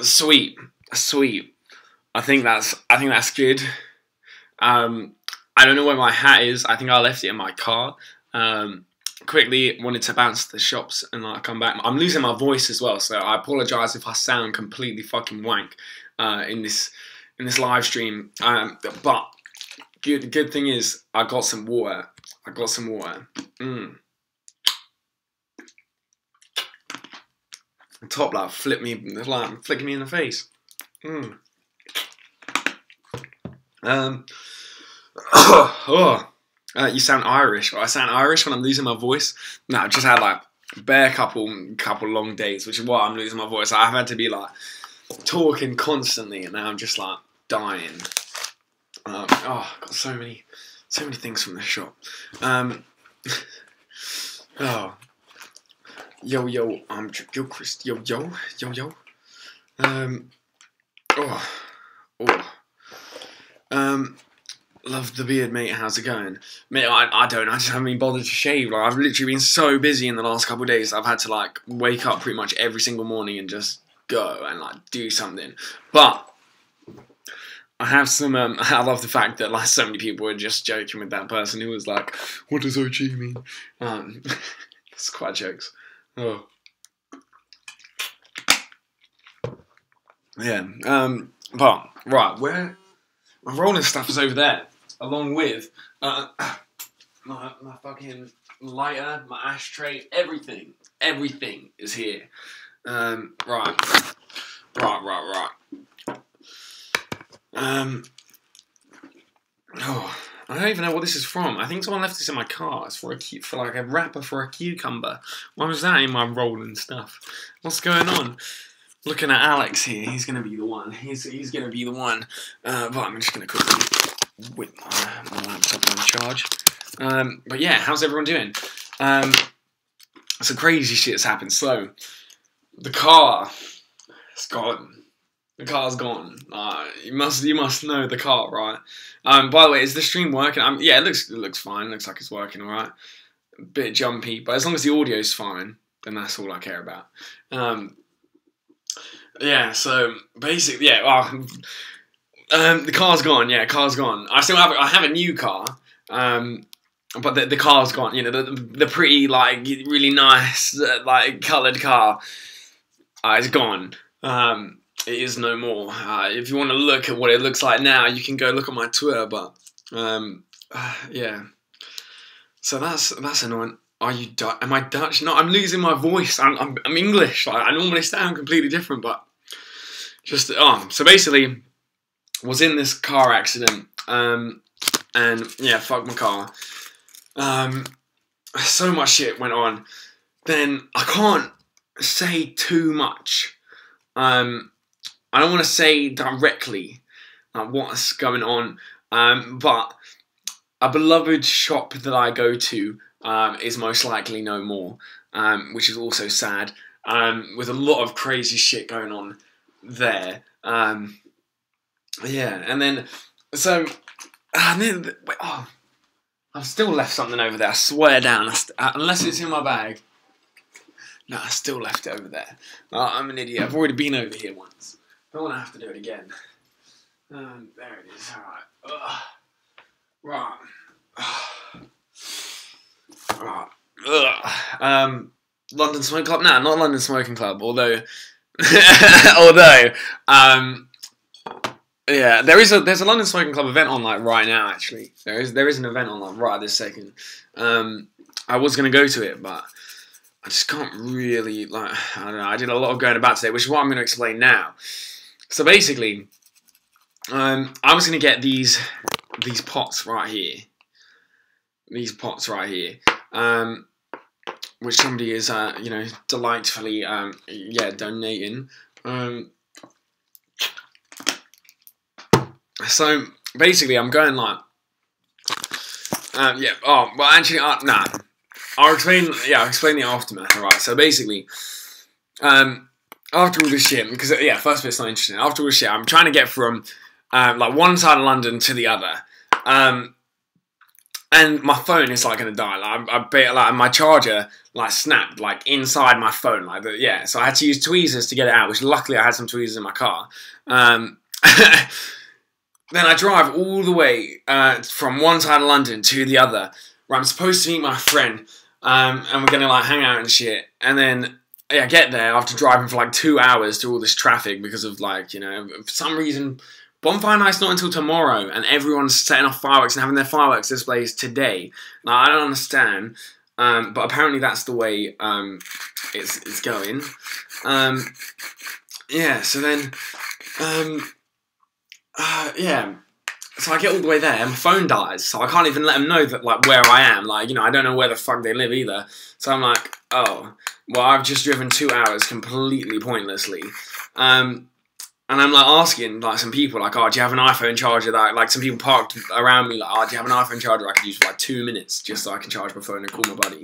Sweet, sweet. I think that's good. I don't know where my hat is. I think I left it in my car. Quickly wanted to bounce to the shops and like come back. I'm losing my voice as well, so I apologise if I sound completely fucking wank in this live stream. But good thing is I got some water. The top like flicking me in the face. You sound Irish. I sound Irish when I'm losing my voice. No, I've just had like a bare couple long days, which is why I'm losing my voice. I've had to be like talking constantly, and now I'm just like dying. I've got so many things from the shop. Yo, I'm Chris. Yo. Love the beard, mate. How's it going? Mate, I just haven't been bothered to shave. Like, I've literally been so busy in the last couple of days. I've had to like wake up pretty much every single morning and just go and like do something. But I have some. I love the fact that like so many people were just joking with that person who was like, "What does OG mean?" It's quite jokes. Oh. Yeah. But right, where my rolling stuff is over there, along with my fucking lighter, my ashtray, everything is here. Right. I don't even know what this is from. I think someone left this in my car. It's for like a wrapper for a cucumber. Why was that in my rolling stuff? What's going on? Looking at Alex here, he's gonna be the one. He's gonna be the one. But I'm just gonna quickly whip my laptop on charge. But yeah, how's everyone doing? Some crazy shit's happened. So the car is gone. The car's gone. You must know the car, right? By the way, is the stream working? Yeah, it looks fine. It looks like it's working all right. A bit jumpy, but as long as the audio's fine, then that's all I care about. Yeah. So basically, yeah. The car's gone. Yeah, car's gone. I have a new car. But the car's gone. You know, the pretty like really nice like coloured car. It's gone. It is no more. If you want to look at what it looks like now, you can go look at my Twitter. But yeah. So that's annoying. Are you Dutch? Am I Dutch? No, I'm losing my voice. I'm English. Like, I normally sound completely different, but just so basically, was in this car accident. And yeah, fuck my car. So much shit went on. Then I can't say too much. I don't want to say directly what's going on, but a beloved shop that I go to is most likely no more, which is also sad, with a lot of crazy shit going on there. Yeah, and then, so, I've still left something over there, I swear down, unless it's in my bag. No, I still left it over there. I'm an idiot. I've already been over here once. Don't want to have to do it again. There it is. Alright. Right. London Smoking Club? Nah, not London Smoking Club. Although, yeah, there's a London Smoking Club event on like right now. Actually, there is an event on like right this second. I was gonna go to it, but I just can't really, like, I don't know, I did a lot of going about today, which is what I'm going to explain now. So basically, I was going to get these pots right here. These pots right here. Which somebody is, you know, delightfully, yeah, donating. So basically, I'm going like, yeah, well, actually, nah. I'll explain the aftermath, alright. So basically, after all this shit, because, yeah, first bit's not interesting. After all this shit, I'm trying to get from, like, one side of London to the other. and my phone is like gonna die. Like my charger like snapped like inside my phone, like yeah. So I had to use tweezers to get it out, which luckily I had some tweezers in my car. Then I drive all the way from one side of London to the other, where I'm supposed to meet my friend, and we're gonna like hang out and shit. And then I get there after driving for like 2 hours through all this traffic because of like, you know, for some reason bonfire night's not until tomorrow, and everyone's setting off fireworks and having their fireworks displays today. Now I don't understand, but apparently that's the way it's going. Yeah. So then. Yeah, so I get all the way there, and my phone dies, so I can't even let them know that like where I am. Like, you know, I don't know where the fuck they live either. So I'm like, oh, well, I've just driven 2 hours completely pointlessly. And I'm like asking like some people, like, oh, do you have an iPhone charger that like some people parked around me, like, oh, do you have an iPhone charger I could use for like 2 minutes just so I can charge my phone and call my buddy?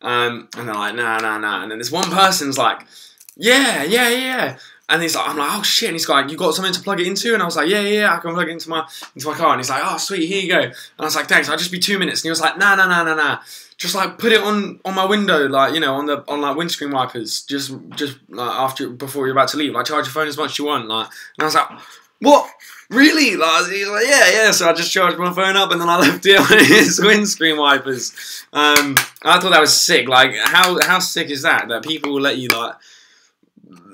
And they're like, nah. And then this one person's like, yeah. And he's like, I'm like, oh shit. And he's like, you got something to plug it into? And I was like, yeah, I can plug it into my car. And he's like, oh sweet, here you go. And I was like, thanks, I'll just be 2 minutes. And he was like, nah. Just like put it on my window, like, you know, on like windscreen wipers, just like before you're about to leave. Like, charge your phone as much as you want. Like, and I was like, what? Really? Like, he's like, yeah. So I just charged my phone up and then I left it on his windscreen wipers. I thought that was sick. Like, how sick is that? That people will let you like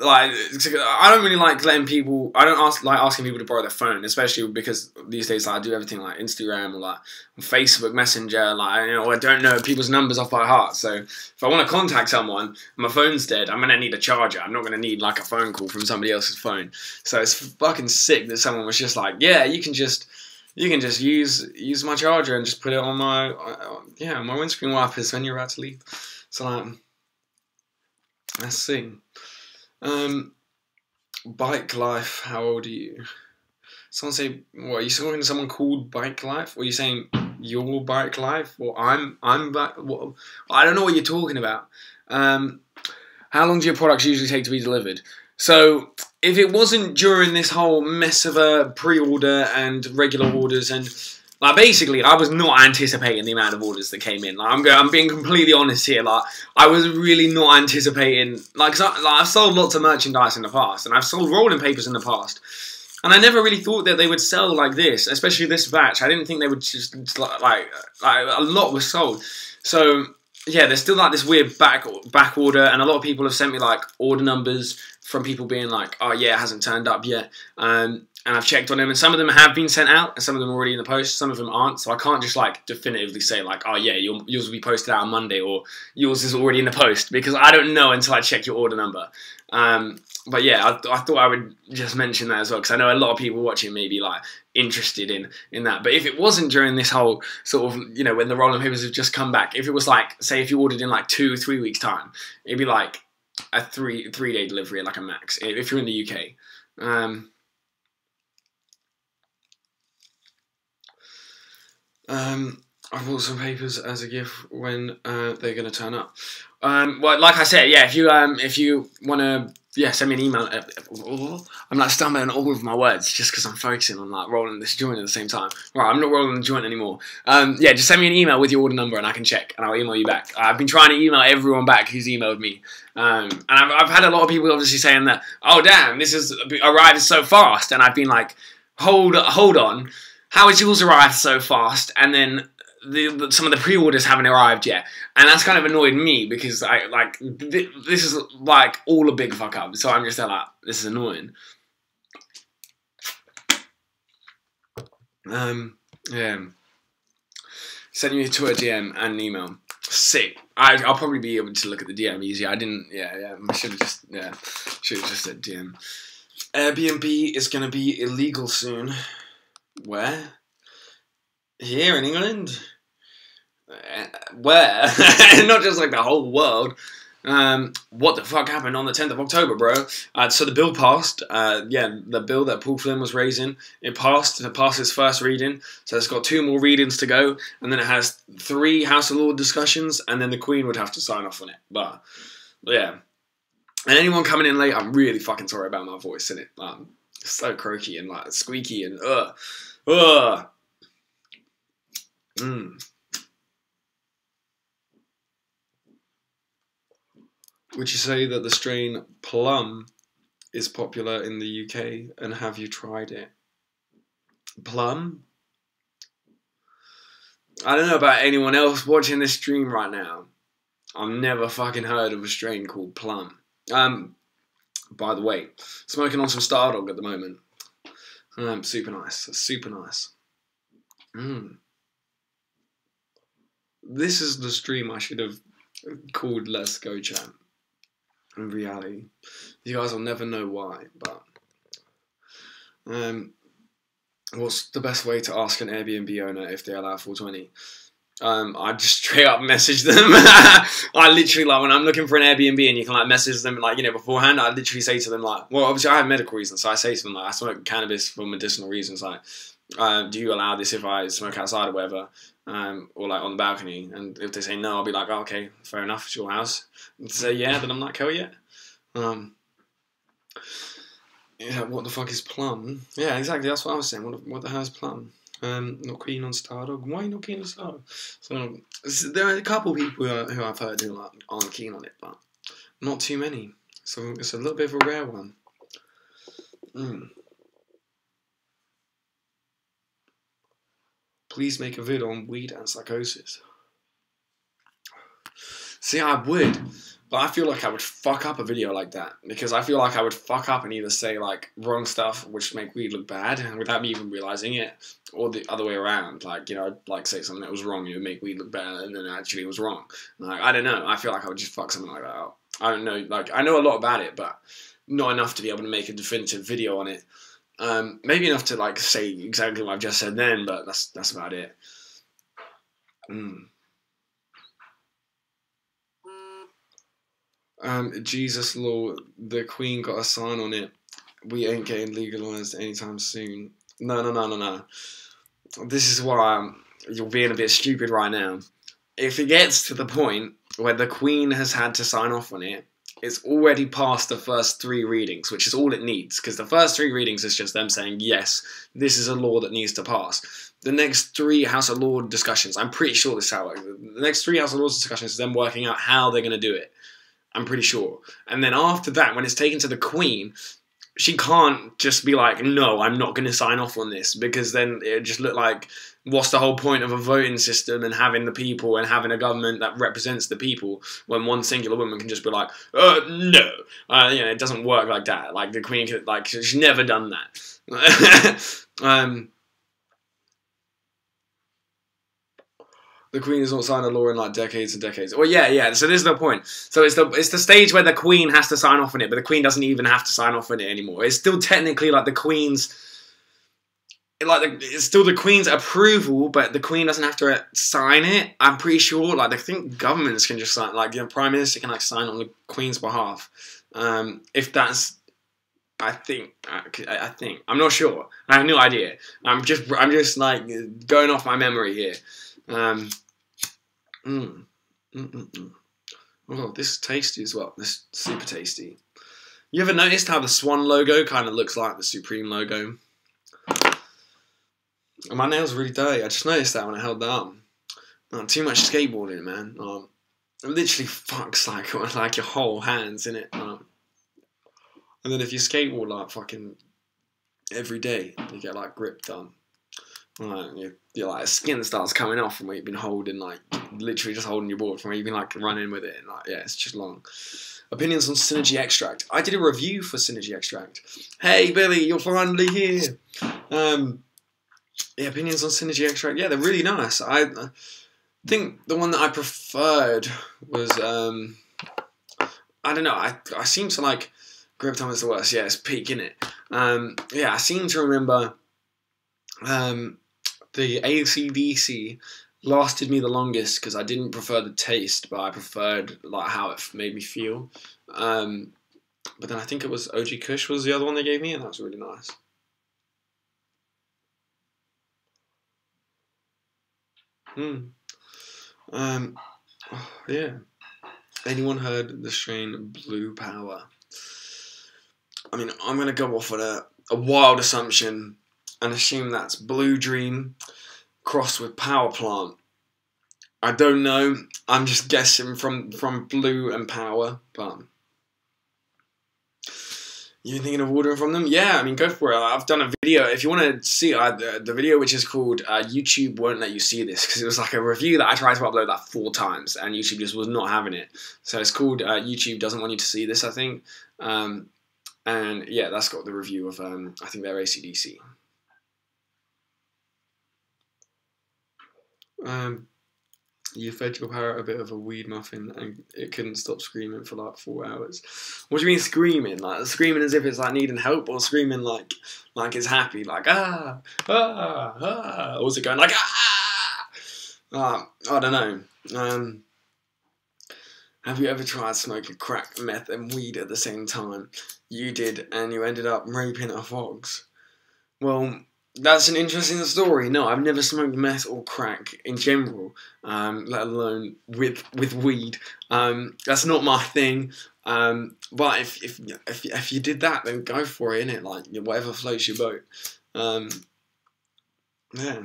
I don't really like letting people. I don't like asking people to borrow their phone, especially because these days like, I do everything like Instagram or like Facebook Messenger. Like, you know, I don't know people's numbers off by heart. So if I want to contact someone and my phone's dead, I'm gonna need a charger. I'm not gonna need like a phone call from somebody else's phone. So it's fucking sick that someone was just like, yeah, you can just use my charger and just put it on my my windscreen wipers when you're about to leave. So like, that's sick. Bike Life, how old are you? Someone say, what, are you talking to someone called Bike Life? Or are you saying your Bike Life? Or I'm back? What? I don't know what you're talking about. How long do your products usually take to be delivered? So, if it wasn't during this whole mess of a pre-order and regular orders and like basically, I was not anticipating the amount of orders that came in. Like, I'm being completely honest here. Like, I was really not anticipating. Like, I've sold lots of merchandise in the past, and I've sold rolling papers in the past, and I never really thought that they would sell like this, especially this batch. I didn't think they would just like a lot was sold. So yeah, there's still like this weird back order, and a lot of people have sent me like order numbers from people being like, oh yeah, it hasn't turned up yet. And I've checked on them, and some of them have been sent out, and some of them are already in the post, some of them aren't, so I can't just, like, definitively say, like, oh, yeah, yours will be posted out on Monday, or yours is already in the post, because I don't know until I check your order number. But, yeah, I thought I would just mention that as well, because I know a lot of people watching may be, like, interested in that. But if it wasn't during this whole sort of, you know, when the rolling papers have just come back, if it was, like, say if you ordered in, like, 2-3 weeks' time, it'd be, like, a three-day delivery, like a max, if you're in the UK. I bought some papers as a gift when they're gonna turn up. Well, like I said, yeah. If you wanna, send me an email. I'm like stumbling all of my words just because I'm focusing on like rolling this joint at the same time. Right, I'm not rolling the joint anymore. Just send me an email with your order number and I can check and I'll email you back. I've been trying to email everyone back who's emailed me, and I've had a lot of people obviously saying that, oh damn, this has arrived so fast, and I've been like, hold on. How has yours arrived so fast? And then some of the pre-orders haven't arrived yet, and that's kind of annoyed me because this is like all a big fuck up. So I'm just like, this is annoying. Send you a Twitter DM and an email. Sick. I'll probably be able to look at the DM easier. I didn't. I should have just said DM. Airbnb is gonna be illegal soon. Where? Here in England? Where? Not just like the whole world. What the fuck happened on the 10th of October, bro? So the bill passed. The bill that Paul Flynn was raising, it passed. It passed its first reading. So it's got 2 more readings to go. And then it has 3 House of Lords discussions. And then the Queen would have to sign off on it. But yeah. And anyone coming in late, I'm really fucking sorry about my voice, innit? It's so croaky and like squeaky and Would you say that the strain plum is popular in the UK, and have you tried it? Plum? I don't know about anyone else watching this stream right now. I've never fucking heard of a strain called plum. By the way, smoking on some Stardog at the moment. Super nice. Super nice. This is the stream I should have called Let's Go Champ. In reality, you guys will never know why, but what's the best way to ask an Airbnb owner if they allow 420? I just straight up message them. I literally, like, when I'm looking for an Airbnb and you can, like, message them, like, you know, beforehand, I literally say to them, like, well, obviously I have medical reasons, so I say to them, like, I smoke cannabis for medicinal reasons, like, do you allow this if I smoke outside or whatever, or, like, on the balcony? And if they say no, I'll be like, oh, okay, fair enough, it's your house. And if they say yeah, then I'm like, hell yeah. Yeah, what the fuck is plum? Yeah, exactly, that's what I was saying. What the hell is plum? Not keen on Stardog. Why are you not keen on Stardog? So there are a couple people who I've heard who aren't keen on it, but not too many. So it's a little bit of a rare one. Please make a vid on weed and psychosis. See, I would, but I feel like I would fuck up a video like that, because I feel like I would fuck up and either say, like, wrong stuff which make weed look bad without me even realizing it, or the other way around. Like, you know, I'd, like, say something that was wrong, it would make weed look bad, and then actually it was wrong. Like, I don't know, I feel like I would just fuck something like that up. I don't know, like, I know a lot about it, but not enough to be able to make a definitive video on it. Maybe enough to, like, say exactly what I've just said then, but that's about it. Jesus law, the Queen got a sign on it. We ain't getting legalised anytime soon. No. This is why you're being a bit stupid right now. If it gets to the point where the Queen has had to sign off on it, it's already past the first 3 readings, which is all it needs, because the first 3 readings is just them saying, yes, this is a law that needs to pass. The next 3 House of Lords discussions, I'm pretty sure this is how it works. The next 3 House of Lords discussions is them working out how they're going to do it. I'm pretty sure. And then after that, when it's taken to the Queen, she can't just be like, no, I'm not going to sign off on this, because then it would just look like, what's the whole point of a voting system and having the people and having a government that represents the people when one singular woman can just be like, no. You know, it doesn't work like that. Like, the Queen could, like, she's never done that. The Queen has not signed a law in, like, decades and decades. Well, yeah. So this is the point. So it's the stage where the Queen has to sign off on it, but the Queen doesn't even have to sign off on it anymore. It's still technically like the Queen's, it's still the Queen's approval, but the Queen doesn't have to sign it. I'm pretty sure. Like, I think governments can just sign. Like, the Prime Minister can, like, sign on the Queen's behalf. If that's, I think. I'm not sure. I have no idea. I'm just like going off my memory here. Oh, this is tasty as well. This is super tasty. You ever noticed how the Swan logo kind of looks like the Supreme logo? And my nails are really dirty. I just noticed that when I held that up. Too much skateboarding, man. It literally fucks like your whole hands in it. And then if you skateboard like fucking every day, you get like grip done. Your like skin starts coming off from where you've been holding, like literally just holding your board from where you've been like running with it, and like, yeah, it's just long. Opinions on Synergy Extract. I did a review for Synergy Extract. Hey Billy, you're finally here. Yeah, opinions on Synergy Extract. Yeah, they're really nice. I think the one that I preferred was I don't know. I seem to like Grip Time is the worst. Yeah, it's peak, innit? Yeah, I seem to remember the AC/DC lasted me the longest because I didn't prefer the taste, but I preferred like how it made me feel. But then I think it was OG Kush was the other one they gave me, and that was really nice. Yeah. Anyone heard the strain Blue Power? I mean, I'm gonna go off on a wild assumption and assume that's Blue Dream crossed with Power Plant. I don't know. I'm just guessing from Blue and Power, but you thinking of ordering from them? Yeah, I mean, go for it. I've done a video. If you want to see the video, which is called YouTube Won't Let You See This, because it was like a review that I tried to upload like 4 times, and YouTube just was not having it. So it's called YouTube Doesn't Want You to See This, I think. And yeah, that's got the review of, I think they're AC/DC. You fed your parrot a bit of a weed muffin and it couldn't stop screaming for like 4 hours. What do you mean screaming? Like screaming as if it's like needing help, or screaming like it's happy, like ah ah ah, or was it going like ah? I don't know. Have you ever tried smoking crack, meth, and weed at the same time? You did, and you ended up raping a fox. Well, that's an interesting story. No, I've never smoked meth or crack in general, let alone with weed. That's not my thing. But if you did that, then go for it, innit? Like whatever floats your boat. Yeah.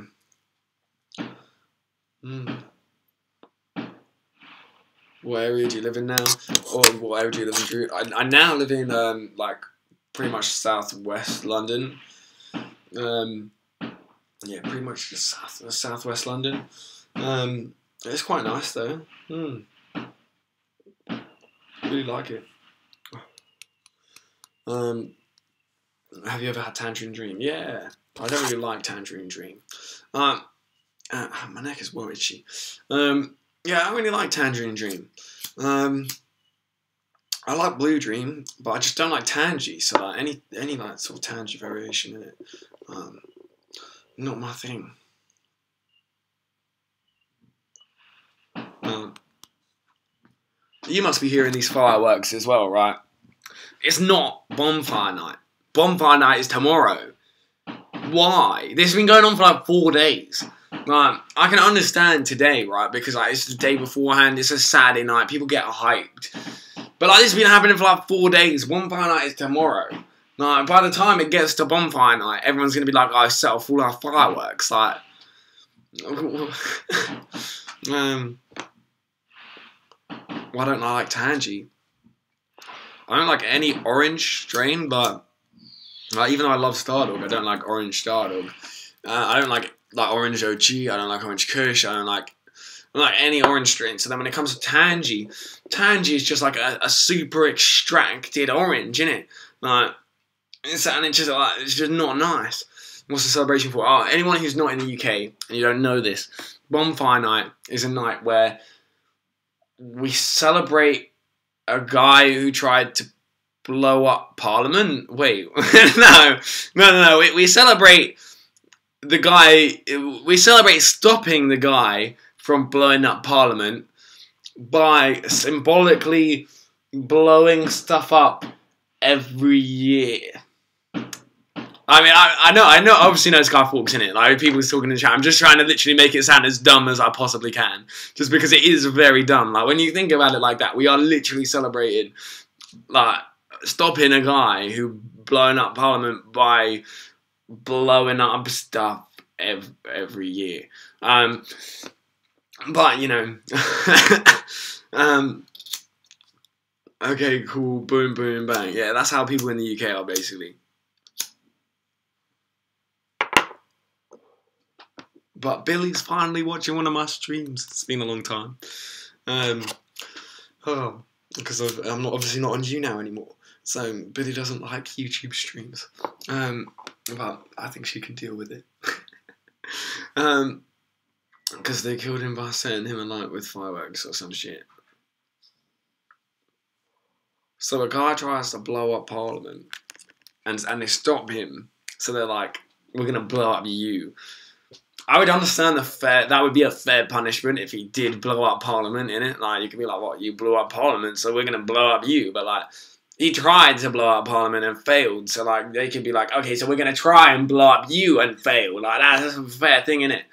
What area do you live in now? Or what area do you live in, Drew? I now live in like pretty much southwest London. Yeah, pretty much just southwest London. It's quite nice though. Really like it. Have you ever had Tangerine Dream? Yeah, I don't really like Tangerine Dream. My neck is well itchy. Yeah, I really like Tangerine Dream. I like Blue Dream, but I just don't like Tangy. So like any like sort of Tangy variation in it, not my thing. You must be hearing these fireworks as well, right? It's not bonfire night. Bonfire night is tomorrow. Why? This has been going on for like 4 days. I can understand today, right? Because like it's the day beforehand. It's a Saturday night. People get hyped. But like this has been happening for like 4 days. Bonfire night is tomorrow. Like by the time it gets to bonfire night, everyone's gonna be like, "I set off all our fireworks." Like, why don't I like Tangy? I don't like any orange strain, but like, even though I love Stardog, I don't like orange Stardog. I don't like orange OG. I don't like orange Kush. I don't like any orange strain. So then when it comes to Tangy, Tangy is just like a super extracted orange, innit? Like, it's just not nice. What's the celebration for? Oh, anyone who's not in the UK and you don't know this, Bonfire Night is a night where we celebrate a guy who tried to blow up Parliament. Wait, no. We celebrate the guy. We celebrate stopping the guy from blowing up Parliament by symbolically blowing stuff up every year. I mean, I know. Obviously, no Sky Forks in it. Like people talking in the chat. I'm just trying to literally make it sound as dumb as I possibly can, just because it is very dumb. Like when you think about it like that, we are literally celebrating like stopping a guy who blowing up Parliament by blowing up stuff every year. But you know, okay, cool, boom, boom, bang. Yeah, that's how people in the UK are basically. But Billy's finally watching one of my streams. It's been a long time. Because I'm obviously not on YouNow anymore. So Billy doesn't like YouTube streams. But I think she can deal with it. Because they killed him by setting him alight with fireworks or some shit. So a guy tries to blow up Parliament. And they stop him. So they're like, we're going to blow up you. I would understand that would be a fair punishment if he did blow up Parliament, innit? Like, you could be like, what, you blew up Parliament, so we're going to blow up you. But, like, he tried to blow up Parliament and failed. So, like, they could be like, okay, so we're going to try and blow up you and fail. Like, that's a fair thing, innit?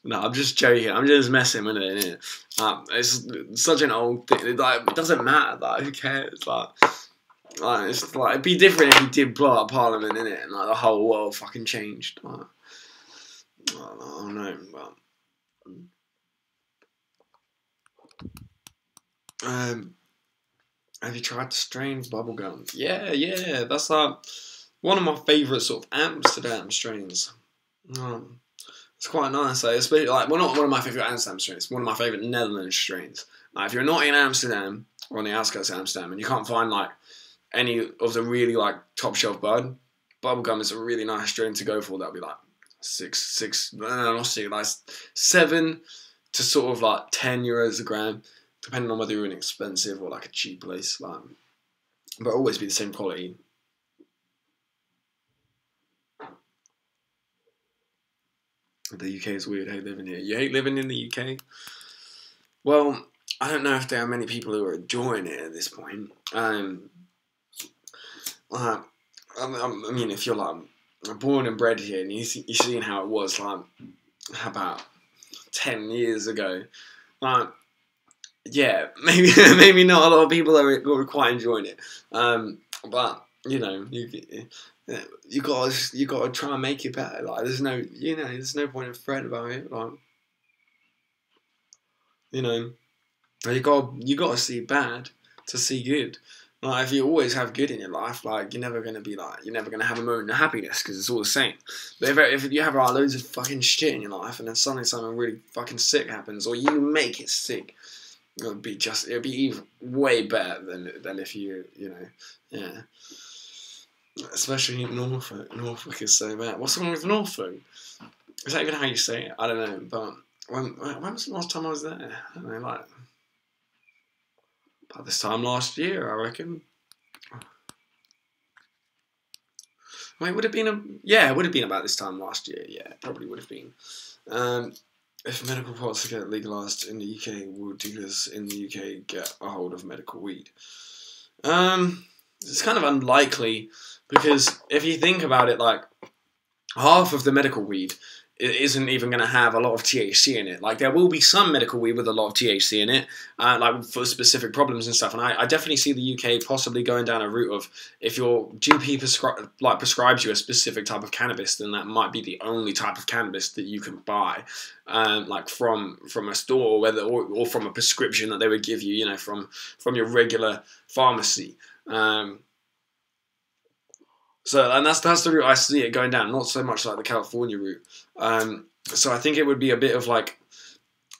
No, I'm just joking. I'm just messing with it, innit? It's such an old thing. Like, it doesn't matter. Like, who cares? Like, Like, it's like, it'd be different if you did blow up Parliament, innit? And like the whole world fucking changed. Like, I don't know, but have you tried the strains bubblegum? Yeah, that's one of my favourite sort of Amsterdam strains. It's quite nice. Like, especially, like, well, not one of my favourite Amsterdam strains. One of my favourite Netherlands strains. Like, if you're not in Amsterdam or on the outskirts of Amsterdam and you can't find like any of the really like top shelf bud, bubblegum is a really nice strain to go for. That'll be like not six, like 7 to sort of like €10 a gram, depending on whether you're in an expensive or like a cheap place. Like, but always be the same quality. The UK is weird. Hate living here. You hate living in the UK? Well, I don't know if there are many people who are enjoying it at this point. I mean, if you're like born and bred here and you've seen how it was like about 10 years ago, like, yeah, maybe not a lot of people are quite enjoying it. But you know, you gotta try and make it better. Like, there's no point in fretting about it. Like, you know, you gotta see bad to see good. Like, if you always have good in your life, like, you're never gonna have a moment of happiness because it's all the same. But if you have like loads of fucking shit in your life and then suddenly something really fucking sick happens, or you make it sick, it'll be even way better than if you know, yeah. Especially in Norfolk. Norfolk is so bad. What's wrong with Norfolk? Is that even how you say it? I don't know. But when was the last time I was there? I don't know, like about this time last year, I reckon. Wait, would it have been it would have been about this time last year. Yeah, it probably would have been. If medical products get legalised in the UK, will dealers in the UK get a hold of medical weed? It's kind of unlikely, because if you think about it, like, half of the medical weed isn't even going to have a lot of THC in it. Like, there will be some medical weed with a lot of THC in it, like for specific problems and stuff. And I definitely see the UK possibly going down a route of, if your GP prescribes you a specific type of cannabis, then that might be the only type of cannabis that you can buy, like from a store, or from a prescription that they would give you, you know, from your regular pharmacy. So, and that's the route I see it going down, not so much like the California route. So I think it would be a bit of like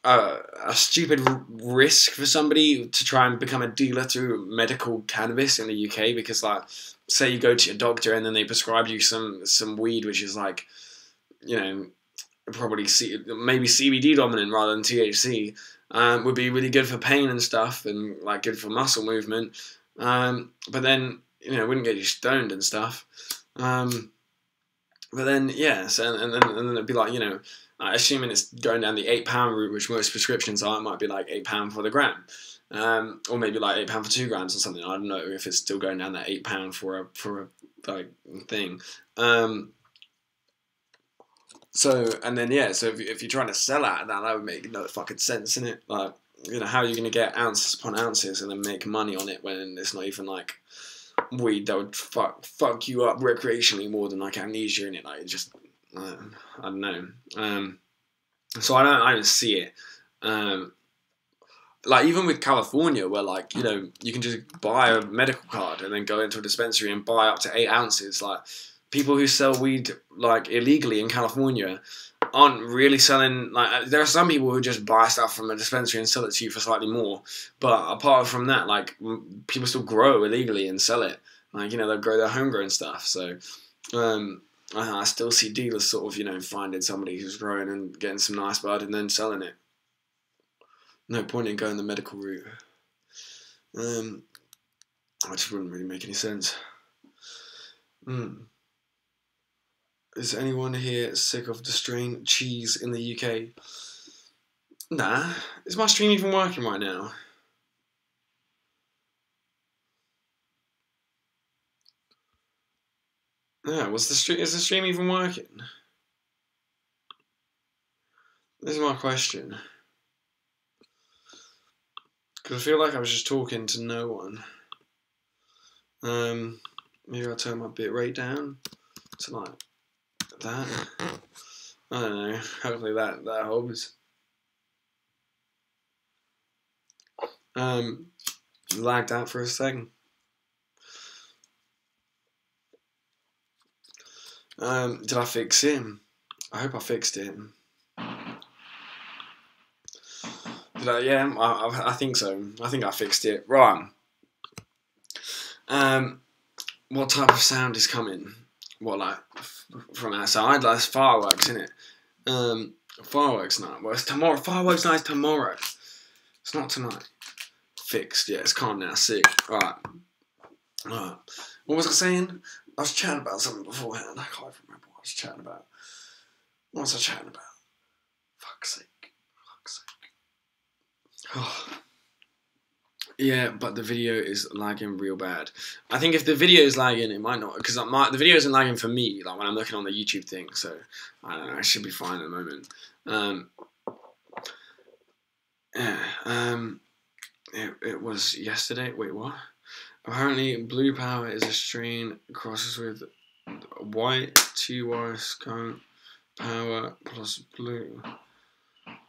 a stupid risk for somebody to try and become a dealer through medical cannabis in the UK, because, like, say you go to your doctor and then they prescribe you some weed which is like, you know, probably maybe CBD dominant rather than THC, would be really good for pain and stuff, and like good for muscle movement. But then, you know, it wouldn't get you stoned and stuff. But then, yes, and then it'd be like, you know, assuming it's going down the £8 route, which most prescriptions are, it might be like £8 for the gram, or maybe like £8 for 2 grams or something. I don't know if it's still going down that £8 for a like thing. So, and then, yeah, so if you're trying to sell out of that would make no fucking sense, innit? Like, you know, how are you going to get ounces upon ounces and then make money on it when it's not even like weed that would fuck you up recreationally more than like amnesia in it? Like, it just, I don't know. So I don't see it. Like, even with California, where, like, you know, you can just buy a medical card and then go into a dispensary and buy up to 8 ounces. Like, people who sell weed like illegally in California aren't really selling. Like, there are some people who just buy stuff from a dispensary and sell it to you for slightly more. But apart from that, like, people still grow illegally and sell it. Like, you know, they'll grow their homegrown stuff. So, I still see dealers sort of, you know, finding somebody who's growing and getting some nice bud and then selling it. No point in going the medical route. It just wouldn't really make any sense. Is anyone here sick of the strain cheese in the UK? Nah. Is my stream even working right now? Yeah, is the stream even working? This is my question. Because I feel like I was just talking to no one. Maybe I'll turn my bitrate down to like that. I don't know. Hopefully that helps. Lagged out for a second. Did I fix it? I hope I fixed it. Did I? Yeah, I think so. I think I fixed it. Right. What type of sound is coming? What, like from outside? That's fireworks, isn't it? Fireworks night. Well, it's tomorrow. Fireworks night is tomorrow. It's not tonight. Fixed. Yeah, it's calm now. Sick. Alright. What was I saying? I was chatting about something beforehand. I can't remember what I was chatting about. What was I chatting about? Fuck's sake. Fuck's sake. Oh. Yeah, but the video is lagging real bad. I think if the video is lagging, it might not, because the video isn't lagging for me, like when I'm looking on the YouTube thing, so I don't know, it should be fine at the moment. It was yesterday. Wait, what? Apparently, blue power is a string crosses with white 2 wires count power plus blue.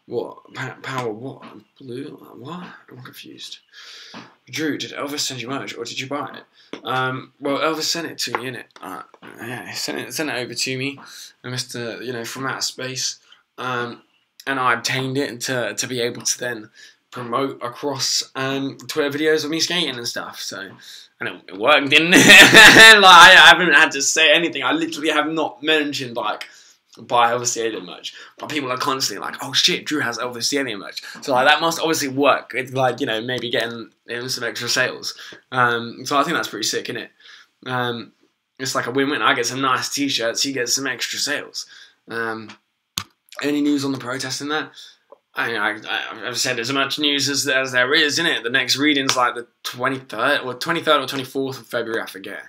What? Power what? Blue? What? I'm confused. Drew, did Elvis send you merch or did you buy it? Well, Elvis sent it to me, innit? Yeah, he sent it over to me, and Mr. From outer space. And I obtained it to be able to then promote across Twitter videos of me skating and stuff. So, and it worked, didn't it? Like, I haven't had to say anything. I literally have not mentioned like buy Elvis the Alien merch, but people are constantly like, oh shit, Drew has Elvis the Alien merch, so like that must obviously work. It's like, maybe getting him some extra sales. So I think that's pretty sick, isn't it? It's like a win-win. I get some nice t-shirts, he gets some extra sales. Any news on the protest in that? I've said as much news as there is, isn't it? The next reading's like the 23rd or 24th of February, I forget.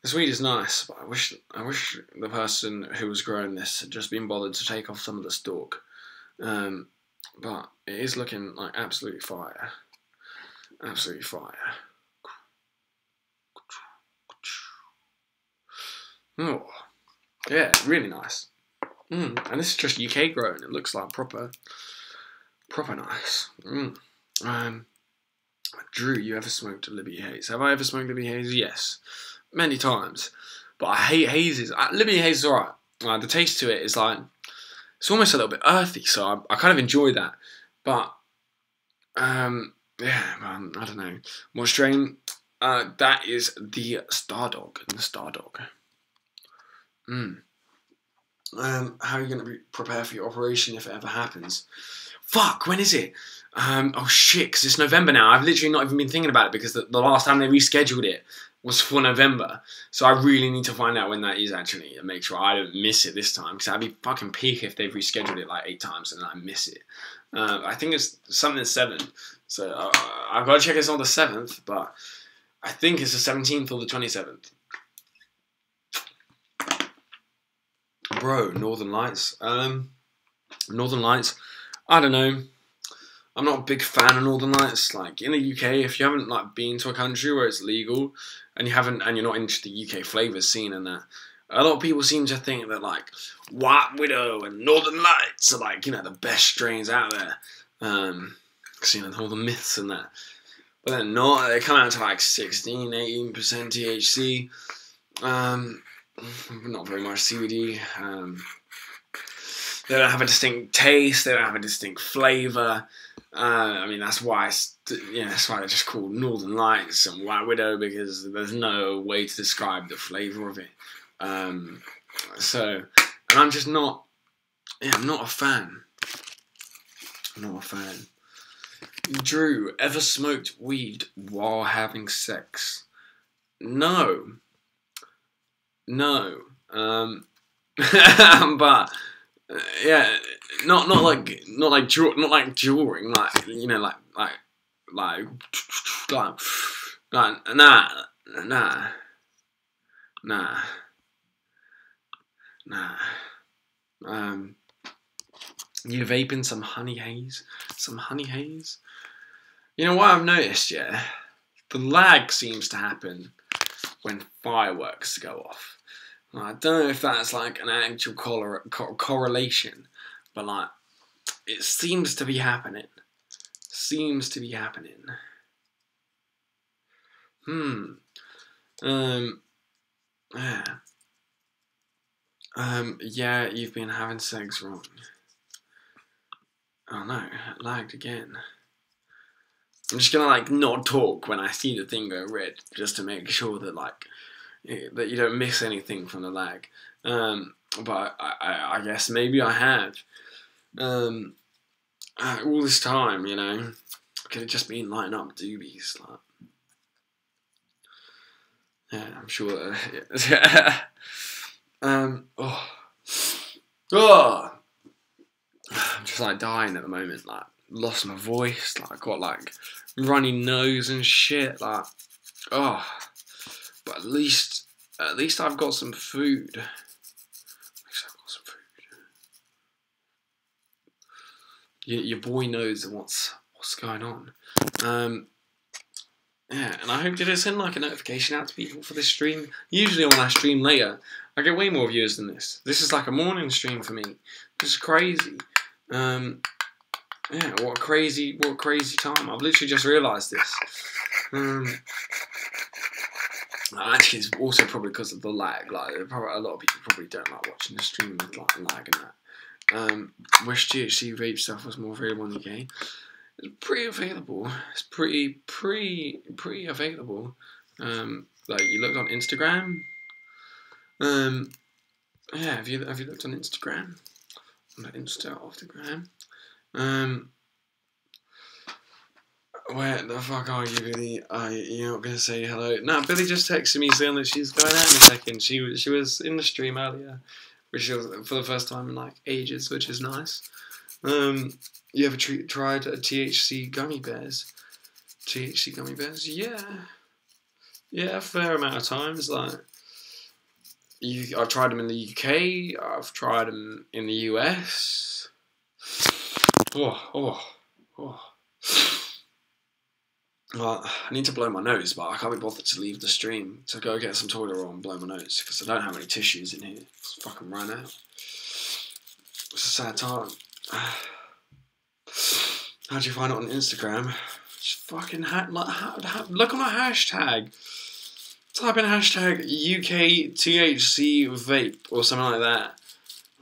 This weed is nice, but I wish the person who was growing this had just been bothered to take off some of the stalk. But it is looking like absolutely fire. Absolutely fire. Oh, yeah, really nice. And this is just UK grown. It looks like proper nice. Drew, you ever smoked Libby Haze? Have I ever smoked Libby Haze? Yes. Many times, but I hate hazes. Libby Haze is alright. The taste to it is like, it's almost a little bit earthy, so I kind of enjoy that. But yeah, man, I don't know what strain. That is the Stardog. The Stardog. How are you gonna prepare for your operation if it ever happens? Fuck, when is it? Oh shit, because it's November now. I've literally not even been thinking about it because the last time they rescheduled it was for November. So I really need to find out when that is actually and make sure I don't miss it this time, because that'd be fucking peak if they've rescheduled it like 8 times and I miss it. I think it's something the 7th. So I've got to check it's on the 7th, but I think it's the 17th or the 27th. Bro, Northern Lights. Northern Lights, I don't know. I'm not a big fan of Northern Lights. Like in the UK, if you haven't like been to a country where it's legal and you're not into the UK flavours scene and that, a lot of people seem to think that like White Widow and Northern Lights are like, the best strains out there. Because all the myths and that. But they're not. They come out to like 16, 18% THC. Not very much CBD. They don't have a distinct taste. They don't have a distinct flavour. That's why that's why they're just called Northern Lights and White Widow, because there's no way to describe the flavour of it. And I'm just not. Yeah, I'm not a fan. I'm not a fan. Drew, ever smoked weed while having sex? No. No. But yeah, not like during, nah. You vaping some honey haze? Some honey haze? You know what I've noticed, yeah? The lag seems to happen when fireworks go off. I don't know if that's like an actual correlation, but like, it seems to be happening. Seems to be happening. Yeah. Yeah, you've been having sex wrong. Oh no, it lagged again. I'm just gonna like not talk when I see the thing go red, just to make sure that like that you don't miss anything from the lag. But I guess maybe I have. All this time, you know, could have just been lighting up doobies. Like, yeah, I'm sure. I'm just like dying at the moment. Like, lost my voice. Like, I got like runny nose and shit. Like, but at least I've got some food. Your boy knows what's going on. Yeah, and I hope to send like a notification out to people for this stream. Usually when I stream later, I get way more viewers than this. This is like a morning stream for me. This is crazy. Yeah, what a crazy time. I've literally just realised this. Actually, it's also probably because of the lag. Like, a lot of people probably don't like watching the stream with like lag and that. Wish THC vape stuff was more available in the UK. It's pretty available. It's pretty available. Like, you looked on Instagram. Yeah, have you looked on Instagram? On the Instagram. Where the fuck are you, Billy? You're not gonna say hello? No, Billy just texted me saying that she's going out in a second. She was in the stream earlier, which was for the first time in like ages, which is nice. You ever tried THC gummy bears? THC gummy bears? Yeah, a fair amount of times. Like, I've tried them in the UK. I've tried them in the US. Well, I need to blow my nose, but I can't be bothered to leave the stream to go get some toilet roll and blow my nose because I don't have any tissues in here. It's fucking run out. It's a sad time. How'd you find it on Instagram? Just fucking look on my hashtag. Type in hashtag UK THC vape or something like that.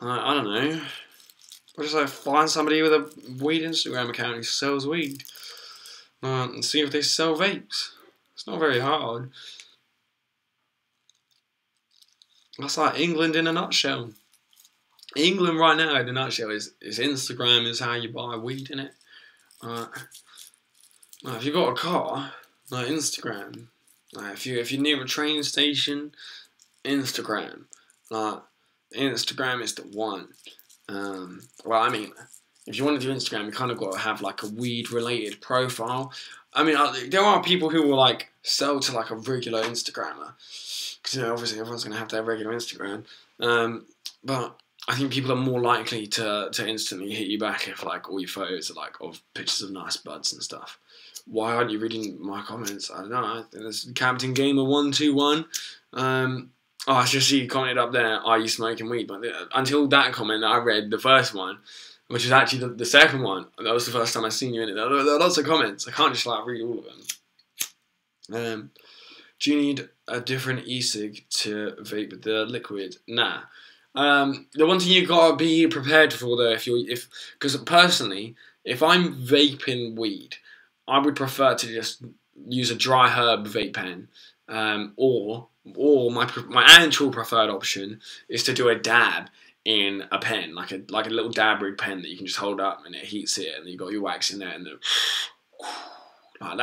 I don't know. Or just like find somebody with a weed Instagram account who sells weed. And see if they sell vapes. It's not very hard. That's like England in a nutshell. England right now in a nutshell is Instagram is how you buy weed, innit? If you've got a car, like Instagram. Like if you're near a train station, Instagram. Like Instagram is the one. Well, I mean, if you want to do Instagram, you kind of got to have like a weed-related profile. I mean, there are people who will like sell to like a regular Instagrammer, because you know obviously everyone's gonna have their regular Instagram. But I think people are more likely to instantly hit you back if like all your photos are like of pictures of nice buds and stuff. Why aren't you reading my comments? I don't know. There's Captain Gamer 121. I just see you commented up there. Are you smoking weed? But until that comment, I read the first one, which is actually the second one. That was the first time I seen you in it. There are lots of comments. I can't just like read all of them. Do you need a different e-cig to vape with the liquid? Nah. The one thing you gotta be prepared for though, because personally, if I'm vaping weed, I would prefer to just use a dry herb vape pen, or my actual preferred option is to do a dab in a pen, like a little dab rig pen that you can just hold up and it heats it, and you got your wax in there, and like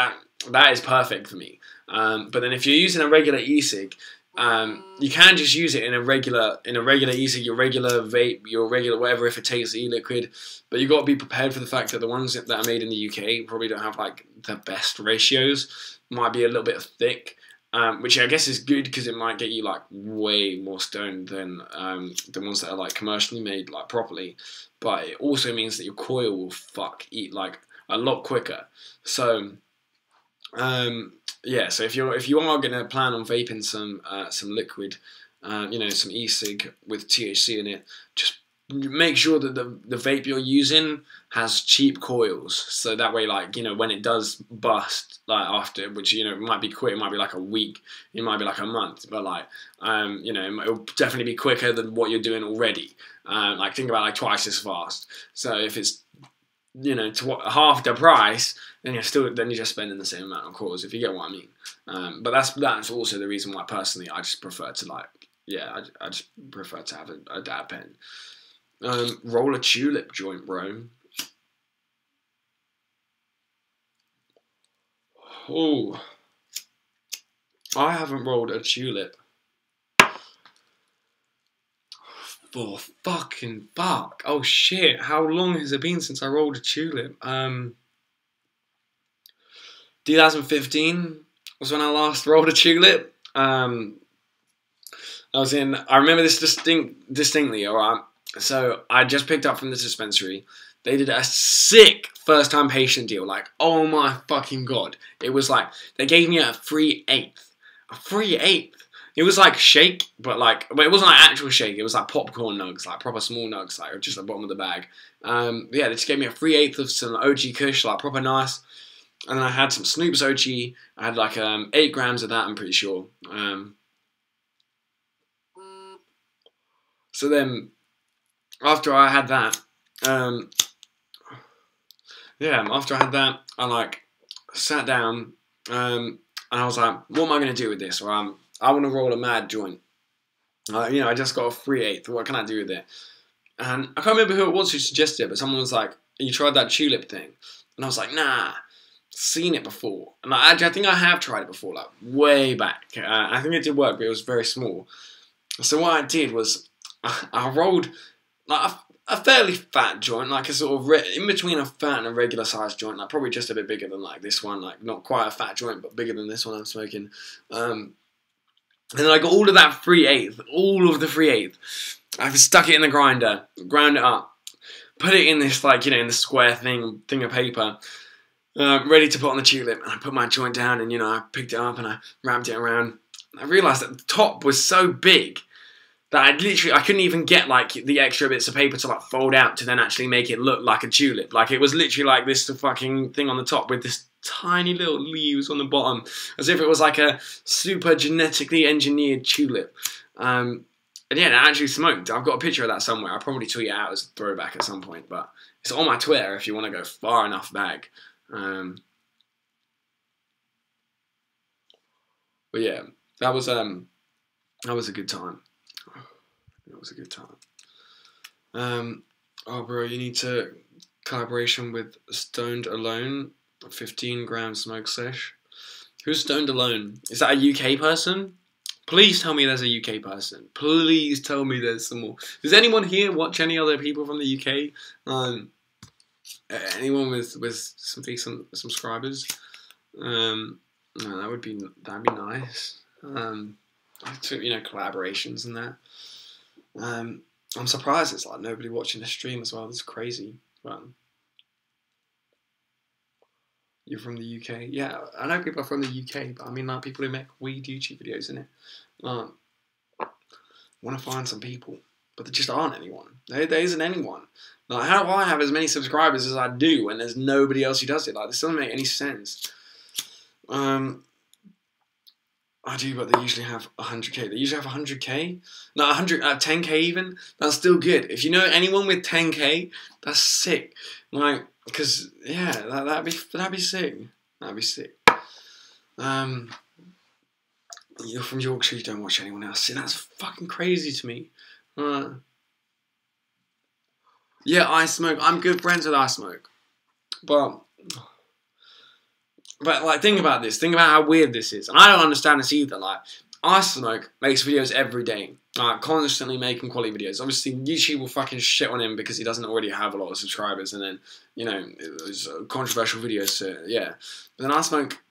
that is perfect for me. But then if you're using a regular e-cig, you can just use it in a regular e-cig, your regular vape, your regular whatever, if it takes e-liquid. But you got to be prepared for the fact that the ones that are made in the UK probably don't have like the best ratios. Might be a little bit thick. which I guess is good because it might get you like way more stoned than the ones that are like commercially made like properly. But it also means that your coil will eat like a lot quicker. So yeah, so if you are gonna plan on vaping some liquid, you know, some e-cig with THC in it, just make sure that the vape you're using has cheap coils, so that way, like, you know, when it does bust, like after, which, you know, it might be quick, it might be like a week, it might be like a month, but like, you know, it'll definitely be quicker than what you're doing already. Like, think about like twice as fast. So if it's, you know, to half the price, then you're just spending the same amount of coils, if you get what I mean. But that's also the reason why personally I just prefer to like, yeah, I just prefer to have a dab pen. Roll a tulip joint, bro. Oh, I haven't rolled a tulip for fucking fuck. Oh shit, how long has it been since I rolled a tulip? 2015 was when I last rolled a tulip. I remember this distinctly, alright? So I just picked up from the dispensary. They did a sick first time patient deal. Like, oh my fucking god. It was like, they gave me a free eighth. A free eighth. It was like shake, but it wasn't like actual shake. It was like popcorn nugs, like proper small nugs, like just the bottom of the bag. Yeah, they just gave me a free eighth of some OG Kush, like proper nice. And then I had some Snoop's OG. I had like 8 grams of that, I'm pretty sure. So then, after I had that, after I had that, I like sat down, and I was like, what am I going to do with this? Or I want to roll a mad joint. You know, I just got a free eighth. What can I do with it? And I can't remember who it was who suggested it, but someone was like, you tried that tulip thing? And I was like, nah, seen it before. And I think I have tried it before, like way back. I think it did work, but it was very small. So what I did was, I rolled like a fairly fat joint, like a sort of in between a fat and a regular sized joint, like probably just a bit bigger than like this one, like not quite a fat joint, but bigger than this one I'm smoking. And then I got all of that free eighth, all of the free eighth. I've stuck it in the grinder, ground it up, put it in this, like, you know, in the square thing of paper, ready to put on the tulip. And I put my joint down, and, you know, I picked it up and I wrapped it around. I realised that the top was so big that I couldn't even get like the extra bits of paper to like fold out to then actually make it look like a tulip. Like, it was literally like this fucking thing on the top with this tiny little leaves on the bottom, as if it was like a super genetically engineered tulip. And yeah, it actually smoked. I've got a picture of that somewhere. I'll probably tweet it out as a throwback at some point, but it's on my Twitter if you want to go far enough back. But yeah, that was a good time. It was a good time. Oh, bro, you need to collaboration with Stoned Alone, 15 gram smoke sesh. Who's Stoned Alone? Is that a UK person? Please tell me there's a UK person. Please tell me there's some more. Does anyone here watch any other people from the UK? Anyone with some decent subscribers? No, that'd be nice. You know, collaborations and that. I'm surprised it's like nobody watching the stream as well. It's crazy. But you're from the UK? Yeah, I know people are from the UK, but I mean like people who make weed YouTube videos, innit? Want to find some people, but there just aren't anyone. There isn't anyone. Like, how do I have as many subscribers as I do when there's nobody else who does it? Like, this doesn't make any sense. I do, but they usually have 100k. They usually have 100k? No, 10k even? That's still good. If you know anyone with 10k, that's sick. Like, because, yeah, that'd be sick. That'd be sick. You're from Yorkshire, you don't watch anyone else. See, that's fucking crazy to me. Yeah, I smoke. I'm good friends with I smoke. But like, think about this. Think about how weird this is. And I don't understand this either. Like, I smoke makes videos every day. Like, constantly making quality videos. Obviously, YouTube will fucking shit on him because he doesn't already have a lot of subscribers. And then, you know, it was a controversial video, so yeah. But then I smoke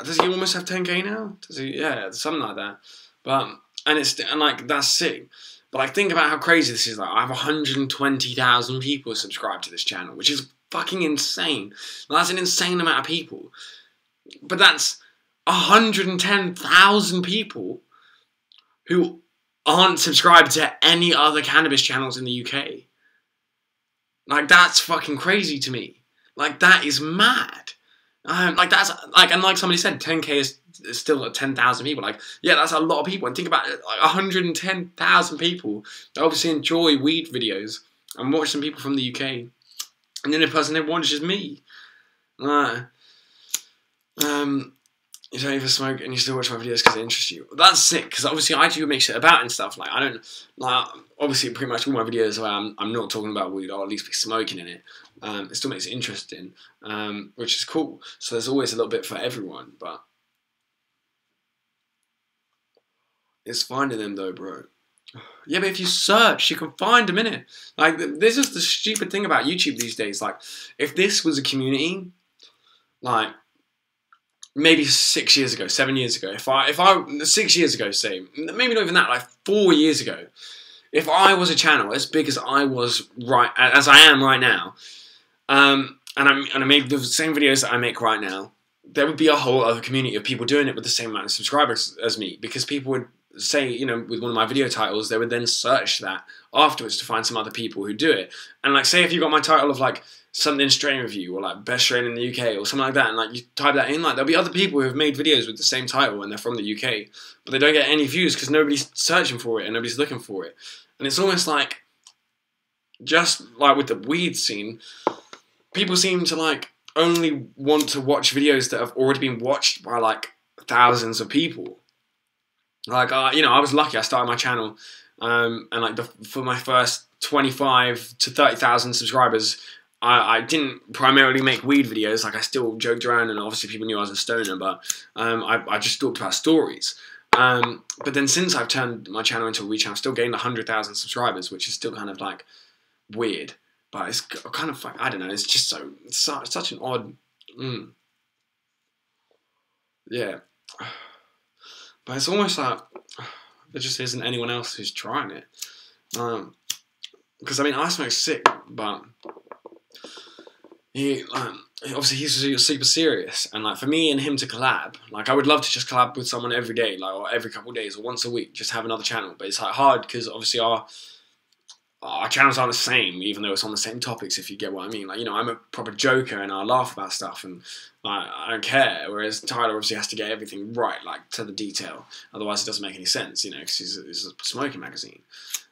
does he almost have 10k now? Does he? Yeah, something like that. But and like that's sick. But like think about how crazy this is. Like I have 120,000 people subscribed to this channel, which is fucking insane. That's an insane amount of people. But that's 110,000 people who aren't subscribed to any other cannabis channels in the UK. Like that's fucking crazy to me. Like that is mad. Like that's like, and like somebody said, 10k is still at 10,000 people. Like, yeah, that's a lot of people. And think about it, like 110,000 people that obviously enjoy weed videos and watch some people from the UK, and then the person they watch is me. You don't even smoke and you still watch my videos because they interest you. That's sick, because obviously I do make shit about and stuff. Like I don't, like obviously pretty much all my videos where I'm not talking about weed, or at least be smoking in it. It still makes it interesting, which is cool. So there's always a little bit for everyone, but it's finding them though, bro. Yeah, but if you search, you can find them, innit? Like this is the stupid thing about YouTube these days. Like if this was a community, like maybe 6 years ago, 7 years ago, if I 6 years ago, say, maybe not even that, like 4 years ago, if I was a channel as big as I was as I am right now, and I made the same videos that I make right now, there would be a whole other community of people doing it with the same amount of subscribers as me, because people would say, you know, with one of my video titles, they would then search that afterwards to find some other people who do it. And like, say if you got my title of like something strain review, or like best strain in the UK, or something like that, and like you type that in, like there'll be other people who have made videos with the same title and they're from the UK, but they don't get any views because nobody's searching for it and nobody's looking for it. And it's almost like, just like with the weed scene, people seem to like only want to watch videos that have already been watched by like thousands of people. Like, you know, I was lucky. I started my channel, and like for my first 25 to 30,000 subscribers, I didn't primarily make weed videos. Like I still joked around, and obviously people knew I was a stoner, but I just talked about stories. But then since I've turned my channel into a weed channel, I've still gained 100,000 subscribers, which is still kind of like weird. But it's kind of, I don't know, it's just it's such an odd, yeah. But it's almost like there just isn't anyone else who's trying it. Because I mean, I smoke sick, but obviously he's super serious, and like for me and him to collab, like I would love to just collab with someone every day, like or every couple of days or once a week, just have another channel. But it's like hard because obviously our channels aren't the same, even though it's on the same topics, if you get what I mean. Like, you know, I'm a proper joker and I laugh about stuff and like, I don't care, whereas Tyler obviously has to get everything right, like to the detail, otherwise it doesn't make any sense, you know, because it's a smoking magazine.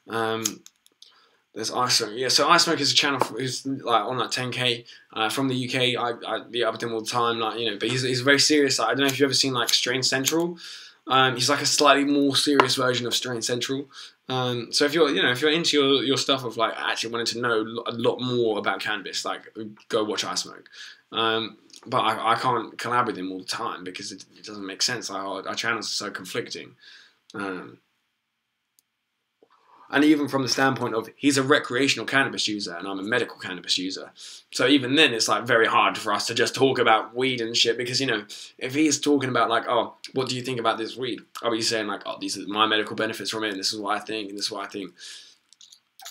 There's Ice Smoke, yeah, so Ice Smoke is a channel who's like on like 10k from the UK. I be up with him all the time, like, you know, but he's very serious. Like, I don't know if you've ever seen like Strain Central. He's like a slightly more serious version of Strain Central. So if you're into your stuff of like actually wanting to know a lot more about cannabis, like go watch Ice Smoke. But I can't collab with him all the time because it doesn't make sense. Our channels are so conflicting. And even from the standpoint of he's a recreational cannabis user and I'm a medical cannabis user. So even then it's like very hard for us to just talk about weed and shit, because, you know, if he's talking about like, oh, what do you think about this weed? I'll be saying like, oh, these are my medical benefits from it and this is what I think and this is what I think.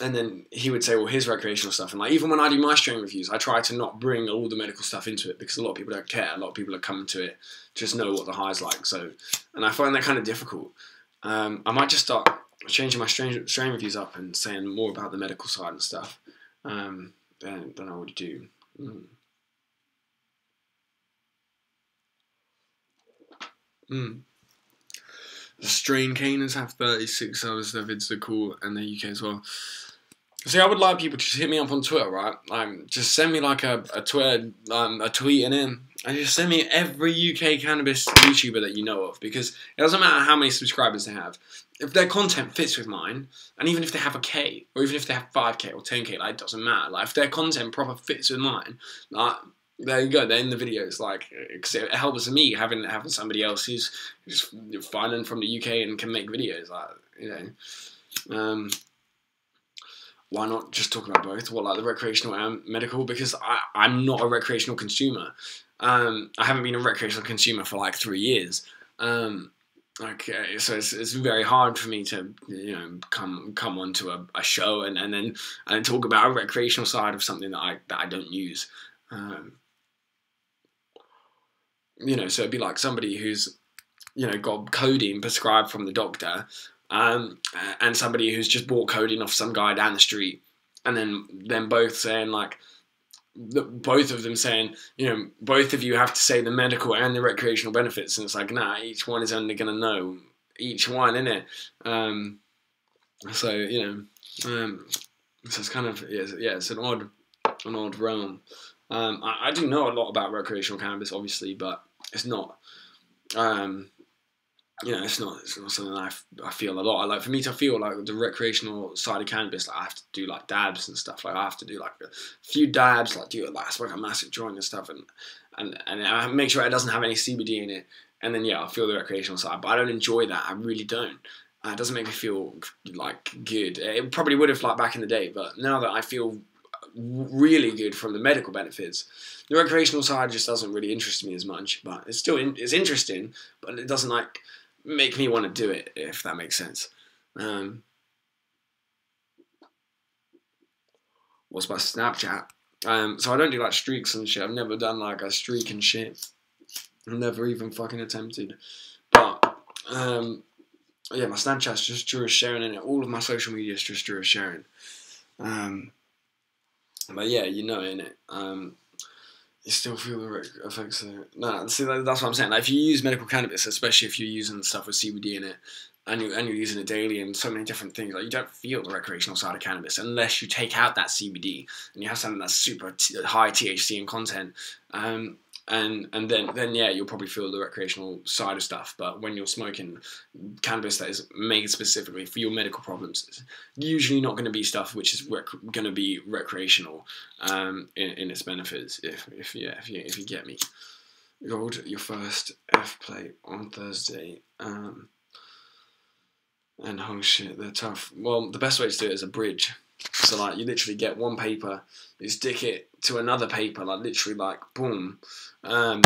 And then he would say, well, his recreational stuff. And like, even when I do my strain reviews, I try to not bring all the medical stuff into it because a lot of people don't care. A lot of people are coming to it just know what the high's like. So, and I find that kind of difficult. I might just start changing my strain reviews up and saying more about the medical side and stuff than I would do. The strain caners have 36 hours. Their vids are cool, and they're UK as well. See, I would like people to just hit me up on Twitter, right? Just send me like a Twitter, a tweet and just send me every UK cannabis YouTuber that you know of, because it doesn't matter how many subscribers they have. If their content fits with mine, and even if they have a K, or even if they have 5k or 10k, like, it doesn't matter. Like, if their content proper fits with mine, like, there you go, they're in the videos, like, because it helps me having somebody else who's fine and from the UK and can make videos, like, you know. Why not just talk about both? Well, like the recreational and medical, because I'm not a recreational consumer. I haven't been a recreational consumer for like 3 years. Okay, so it's very hard for me to come onto a show and then talk about a recreational side of something that I don't use. So it'd be like somebody who's got codeine prescribed from the doctor, and somebody who's just bought codeine off some guy down the street, and then both saying like, both of them saying, both of you have to say the medical and the recreational benefits, and it's like, nah, each one is only going to know each one, innit? So it's kind of it's an odd realm. I do know a lot about recreational cannabis, obviously, but it's not. It's not something that I feel a lot. Like, for me to feel like the recreational side of cannabis, like, I have to do like dabs and stuff. Like, I have to do like a few dabs, like smoke a massive joint and stuff, and I make sure it doesn't have any CBD in it. And then I feel the recreational side, but I don't enjoy that. I really don't. It doesn't make me feel like good. It probably would have like back in the day, but now that I feel really good from the medical benefits, the recreational side just doesn't really interest me as much. But it's still it's interesting, but it doesn't like make me want to do it, if that makes sense. What's my Snapchat? So I don't do like streaks and shit. I've never done like a streak and shit. I've never even fucking attempted. But my Snapchat's just Drew sharing in it. All of my social media is just Drew sharing. But yeah, innit? You still feel the effects of it. Nah, see, that's what I'm saying. Like, if you use medical cannabis, especially if you're using stuff with CBD in it, and you're using it daily and so many different things, like, you don't feel the recreational side of cannabis unless you take out that CBD and you have something that's super high THC in content. And then you'll probably feel the recreational side of stuff. But when you're smoking cannabis that is made specifically for your medical problems, it's usually not going to be stuff which is going to be recreational in its benefits. If you get me. You ordered your first F plate on Thursday. And oh shit, they're tough. Well, the best way to do it is a bridge. So like, you literally get one paper, you stick it to another paper, like literally like boom, and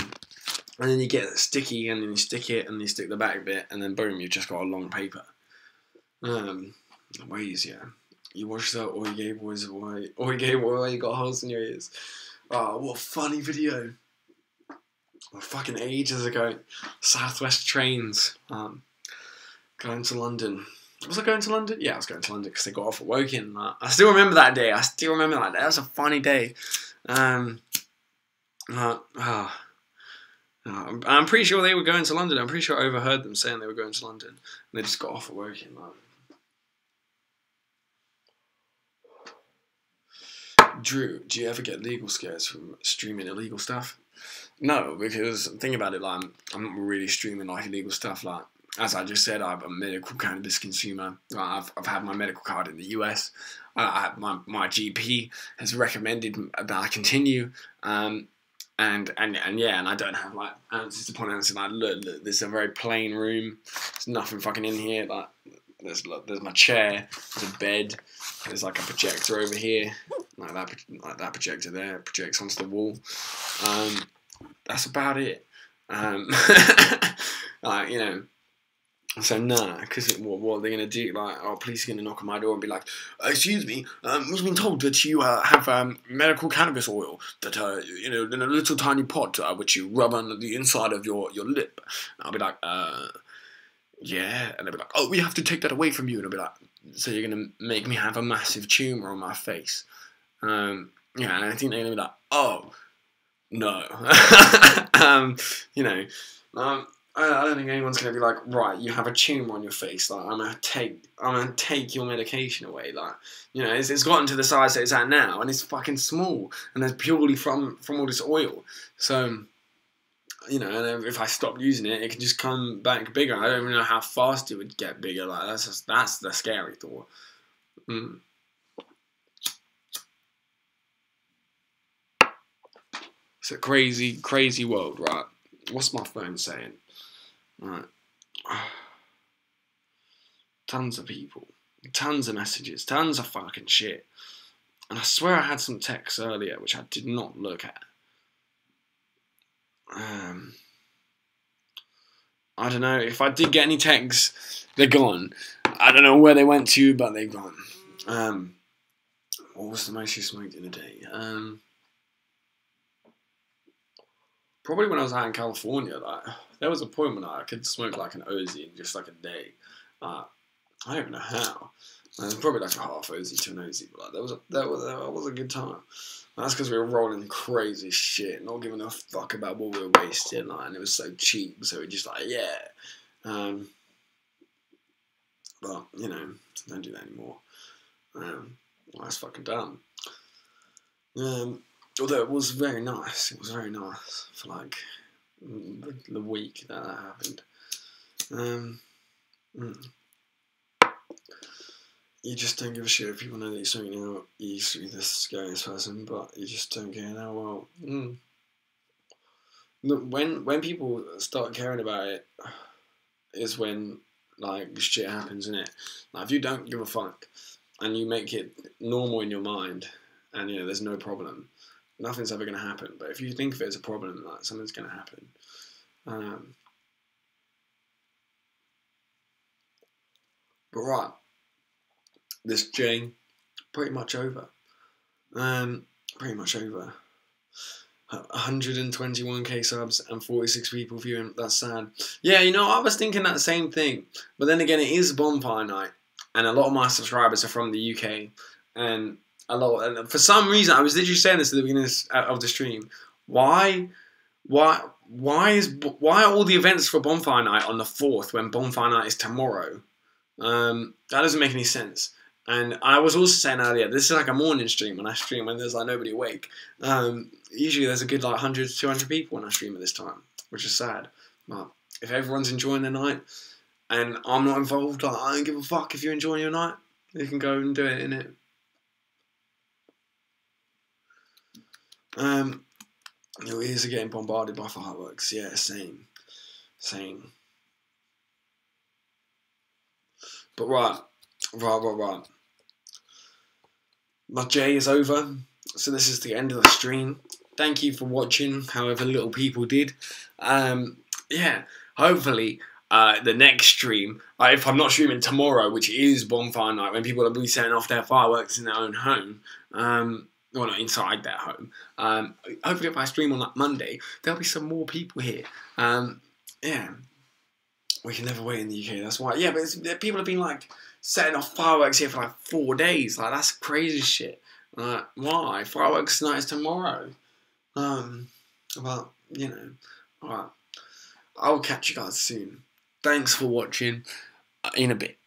then you get it sticky, and then you stick it, and you stick the back bit, and then boom, you've just got a long paper. Way easier. You watch that Oi Gay Boys Away. Oi Gay Boy, you got holes in your ears. Oh, what a funny video. Fucking ages ago. Southwest trains. Going to London. Was I going to London? Yeah, I was going to London because they got off at Woking. I still remember that day. That was a funny day. I'm pretty sure they were going to London. I'm pretty sure I overheard them saying they were going to London. And they just got off at Woking. Drew, do you ever get legal scares from streaming illegal stuff? No, because think about it, like, I'm not really streaming like illegal stuff. Like, as I just said, I'm a medical cannabis consumer. I've had my medical card in the US. My GP has recommended that I continue. And I don't have like ounces upon ounces. Like, look, this is a very plain room. There's nothing fucking in here. Like, there's my chair. There's a bed. There's like a projector over here. Like that projector there projects onto the wall. That's about it. So nah, because what are they gonna do? Like, police are gonna knock on my door and be like, "Excuse me, we've been told that you have medical cannabis oil that in a little tiny pot which you rub under the inside of your lip." And I'll be like, yeah, and they'll be like, "Oh, we have to take that away from you," and I'll be like, "So you're gonna make me have a massive tumor on my face?" And I think they're gonna be like, "Oh, no," I don't think anyone's gonna be like, right, you have a tumor on your face. Like, I'm gonna take your medication away. Like, it's gotten to the size that it's at now, and it's fucking small, and it's purely from all this oil. So, and if I stop using it, it can just come back bigger. I don't even know how fast it would get bigger. Like, that's the scary thought. It's a crazy, crazy world, right? What's my phone saying? Right. Tons of people, tons of messages, tons of fucking shit. And I swear I had some texts earlier which I did not look at. I don't know. If I did get any texts, they're gone. I don't know where they went to, but they're gone. What was the most you smoked in a day? Probably when I was out in California. Like, there was a point when I could smoke like an OZ in just like a day. I don't even know how. It was probably like a half OZ to an OZ, but like, that was a good time. That's because we were rolling crazy shit, not giving a fuck about what we were wasting, like, and it was so cheap, so we just like, yeah. But, you know, don't do that anymore. Well, that's fucking dumb. Although it was very nice. It was very nice for like the week that happened. You just don't give a shit if people know that you're smoking out. You used to be this scariest person, but you just don't care now. Well, when people start caring about it, is when like shit happens, innit? Like if you don't give a fuck and you make it normal in your mind, and you know there's no problem, nothing's ever gonna happen. But if you think of it as a problem, like something's gonna happen. But right, this J, pretty much over. Pretty much over. 121k subs and 46 people viewing. That's sad. Yeah, you know, I was thinking that same thing. But then again, it is bonfire night, and a lot of my subscribers are from the UK, and for some reason, I was literally saying this at the beginning of the stream. Why are all the events for bonfire night on the 4th when bonfire night is tomorrow? That doesn't make any sense. And I was also saying earlier, this is like a morning stream when I stream when there's like nobody awake. Usually there's a good like 100 to 200 people when I stream at this time, which is sad. But if everyone's enjoying their night and I'm not involved, like, I don't give a fuck if you're enjoying your night. You can go and do it, innit? Your ears are getting bombarded by fireworks. Yeah, same. But right. My J is over, so this is the end of the stream. Thank you for watching, however little people did. Yeah, hopefully the next stream, if I'm not streaming tomorrow, which is bonfire night, when people will be setting off their fireworks in their own home, well, not inside their home. Hopefully if I stream on like Monday, there'll be some more people here. Yeah, we can never wait in the UK, that's why. Yeah, but people have been like setting off fireworks here for like 4 days. Like, that's crazy shit. Like, why? Fireworks night is tomorrow. Well, you know. Alright. I'll catch you guys soon. Thanks for watching. In a bit.